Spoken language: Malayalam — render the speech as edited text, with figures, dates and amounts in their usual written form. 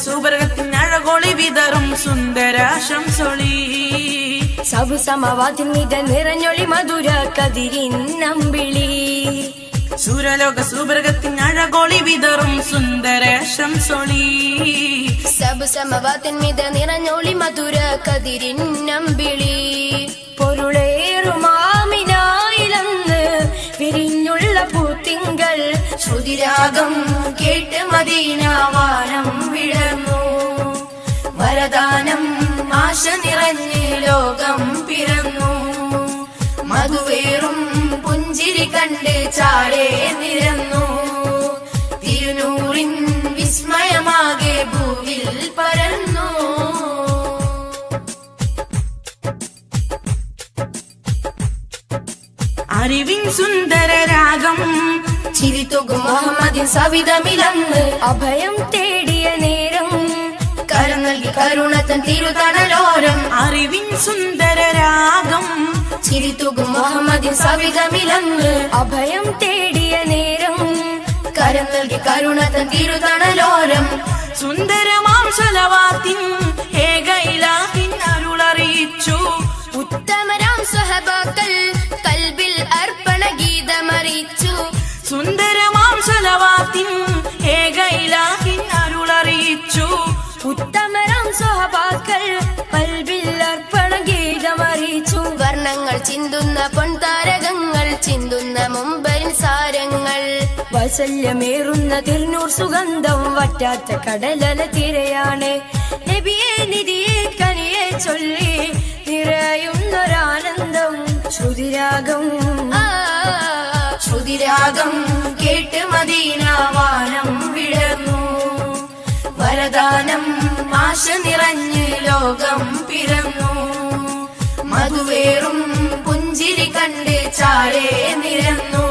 സുവർഗത്തിൻ അഴകൊളി വിതറും സുന്ദര ശംസൊളി സബുസമവാതിൻ മിത നിറഞ്ഞൊളി മധുര കതിരിൻ നമ്പിളി സുരലോക സുവർഗത്തിൻ അഴകൊളി വിതറും സുന്ദര ശംസൊളി സബുസമവാതിൻ മിത നിറഞ്ഞൊളി മധുര കതിരിൻ നമ്പിളി പൊരുളേറുമാമിനായിലന്ന് വിരിഞ്ഞുള്ള പൂത്തിങ്കൾ ശ്രുതിരാഗം കേട്ട് മദീനാവാനം വിടർന്നു വരദാനം ആശ നിറഞ്ഞ് ലോകം പിറന്നു മധുവേറും പുഞ്ചിരി കണ്ട് ചാടേ നിരന്നു തിരുനൂറിൻ വിസ്മയമാകെ ഭൂവിൽ പരന്നു അറിവിൻ സുന്ദര രാഗം ചിരിത്തുകും മുഹമ്മദിൻ സവിതമിലന്ന് അഭയം തേടിയ നേരം കരം നൽകി കരുണത്തൻ തിരുതണലോരം അറിവിൻ സുന്ദര രാഗം ചിരിത്തുകും മുഹമ്മദിൻ സവിതമിലന്ന് അഭയം തേടിയ നേരം കരം നൽകി കരുണത്തൻ തിരുതണലോരം സുന്ദരമാം സലവാത്തിൻ ഏകയിലാഹിൻ അരുളറിയിച്ചു ഉത്തമരാം സ്വഹബാക്കൾ കൽബിൽ അർപ്പണ ഗീതമറിയിച്ചു സുന്ദരമാം സലവാത്തിൻ ഏകയിലാഹിൻ അരുളറിയിച്ചു ഉത്തമരാം സ്വഹബാക്കൾ കൽബിൽ അർപ്പണ ഗീതമറിയിച്ചു വർണ്ണങ്ങൾ ചിന്തുന്ന പൊൻതാരകങ്ങൾ ചിന്തുന്ന മുമ്പരിൻ സാരങ്ങൾ വാത്സല്യമേറുന്ന തിരുനൂർ സുഗന്ധം വറ്റാത്ത കടലല തിരയാണ് നബിയെ നിധിയെ കനിയെ ചൊല്ലി നിറയുന്നൊരാനന്ദം ശ്രുതിരാഗം ശ്രുതിരാഗം കേട്ട് മദീനാവാനം വിടർന്നു വരദാനം ആശ നിറഞ്ഞ് ലോകം പിറന്നു മധുവേറും പുഞ്ചിരി കണ്ട് ചാടേ നിരന്നു